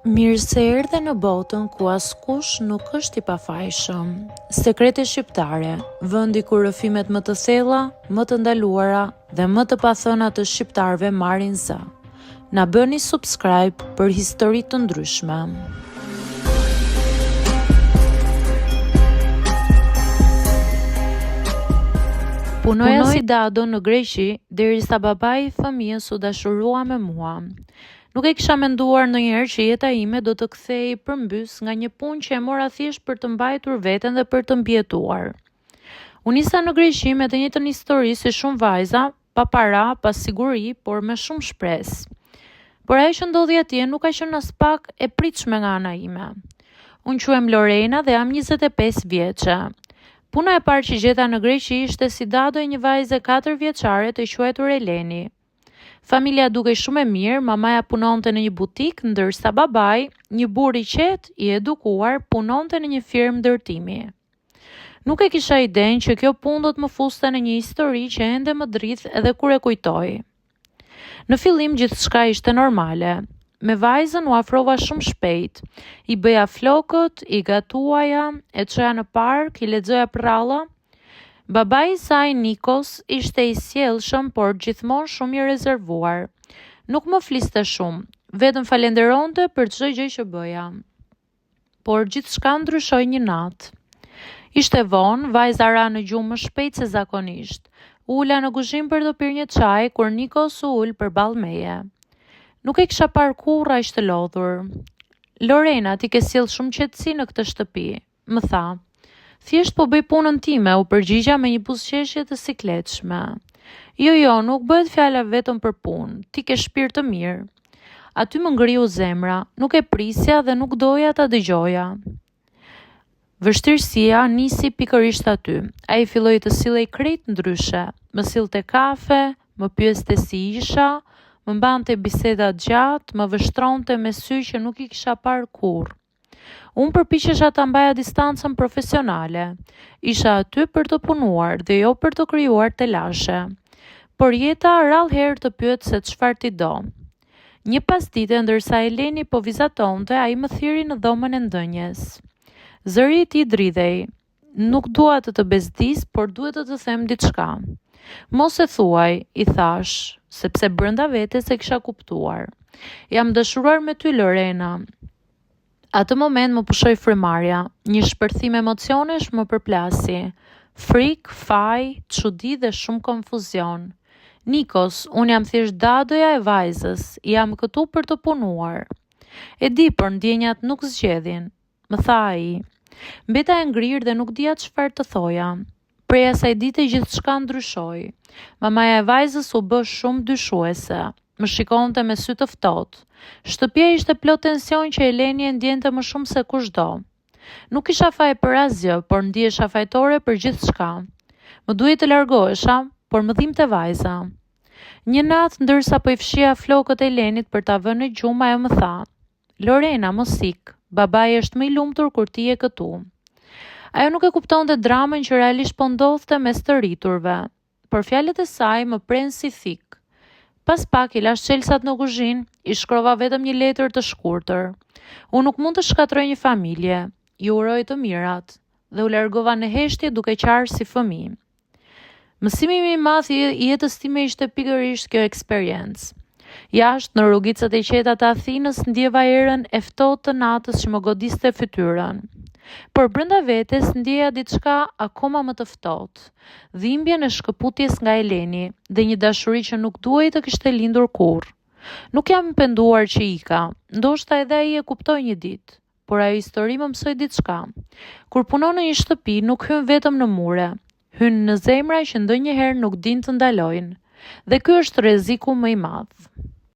Mirë se erdhe në botën ku askush nuk është i pafajshëm. Sekrete shqiptare, vendi ku rrëfimet më të thella, më të ndaluara dhe më të pathëna të shqiptarëve marrin zë. Na bëni subscribe për histori të ndryshme. Punoja si dado në Greqi derisa babai i fëmijës u dashurua me mua. Nuk e kisha menduar ndonjëherë që jeta ime do të kthehej përmbys nga një punë që e mora thjesht për të mbajtur veten dhe për të mbijetuar. U nisa në Greqi me të njëjtën histori si shumë vajza, pa para, pa siguri, por me shumë shpresë. Por ajo që ndodhi atje nuk ka qenë as pak e pritshme nga ana ime. Unë quhem Lorena dhe jam 25 vjeçe. Puna e parë që gjeta në Greqi ishte si dado e një vajze 4 vjeçare të quajtur Eleni. Familja dukej shumë e mirë, mamaja punonte në një butik, ndërsa babai, një burr i qetë, i edukuar, punonte në një firmë ndërtimi. Nuk e kisha idenë që kjo punë do të më fuste në një histori që ende më dridh edhe kur e kujtoj. Në fillim gjithçka ishte normale. Me vajzën u afrova shumë shpejt. I bëja flokët, i gatuaja, e çoja në park, i lexoja prralla. Babai i saj, Nikos, ishte i sjellshëm, por gjithmonë shumë i rezervuar. Nuk më fliste shumë, vetëm falenderonte për çdo gjë që bëja. Por gjithçka ndryshoi një natë. Ishte vonë, vajza ra në gjumë më shpejt se zakonisht. Ula në kuzhinë për të pirë një çaj kur Nikos u ul përballë meje. Nuk e kisha parë kurrë aq të lodhur. Lorena, ti ke sjell shumë qetësi në këtë shtëpi, më tha. Thjesht po bëj punën time, u përgjigja me një buzëqeshje të sikletshme. Jo, nuk bëhet fjala vetëm për punë, ti ke shpirt të mirë. Aty më ngriu zemra, nuk e prisja dhe nuk doja ta dëgjoja. Vështirësia nisi pikërisht aty. Ai filloi të sillej krejt ndryshe, më sillte kafe, më pyeste si isha, më mbante biseda gjatë, më vështronte me sy që nuk i kisha parë kurrë. Unë përpiqesha ta mbaja distancën profesionale. Isha aty për të punuar dhe jo për të krijuar telashe. Por jeta rrallëherë të pyet se çfarë ti do. Një pasdite ndërsa Eleni po vizatonte, ai më thiri në dhomën e ndënjes. Zëri i tij dridhej. Nuk dua të bezdis, por duhet të them diçka. Mos e thuaj, i thash, sepse brenda vetes e kisha kuptuar. Jam dashuruar me ty, Lorena. Atë moment më pushoi frymarrja, një shpërthim emocionesh më përplasi. Frikë, faj, çudi dhe shumë konfuzion. Nikos, unë jam thjesht dadoja e vajzës, jam këtu për të punuar. E di, por ndjenjat nuk zgjedhin, më tha ai. Mbeta e ngrirë dhe nuk dija çfarë të thoja. Prej asaj dite gjithçka ndryshoi. Mamaja e vajzës u bë shumë dyshuese. Më shikonte me sy të ftohtë. Shtëpia ishte plot tension që Eleni e ndjente më shumë se kushdo. Nuk isha faj për asgjë, por ndihesha fajtore për gjithçka. Më duhej të largohesha, por më dhimbte vajza. Një natë ndërsa po i fshija flokët e Elenit për ta vënë në gjumë, ajo më tha: "Lorena, mos ik. Babai është më i lumtur kur ti je këtu." Ajo nuk e kuptonte dramën që realisht po ndodhte mes të rriturve, por fjalët e saj më prenë si thik. Pas pak i lash çelsat në kuzhinë, i shkrova vetëm një letër të shkurtër. Unë nuk mund të shkatroj një familje, ju uroj të mirat, dhe u largova në heshtje duke qarë si fëmijë. Mësimi më i madh i jetës time ishte pikërisht kjo eksperiencë. Jashtë në rrugicat e qeta të Athinës ndjeva erën e ftohtë të natës që më godiste fytyrën. Por brenda vetes ndjeja diçka akoma më të ftohtë, dhimbjen e shkëputjes nga Eleni dhe një dashuri që nuk duhej të kishte lindur kurrë. Nuk jam penduar që ika, ndoshta edhe ai e kuptoi një ditë, por ajo histori më mësoi diçka. Kur punon në një shtëpi nuk hyn vetëm në mure, hyn në zemra që ndonjëherë nuk din të ndalojnë, dhe ky është rreziku më i madh.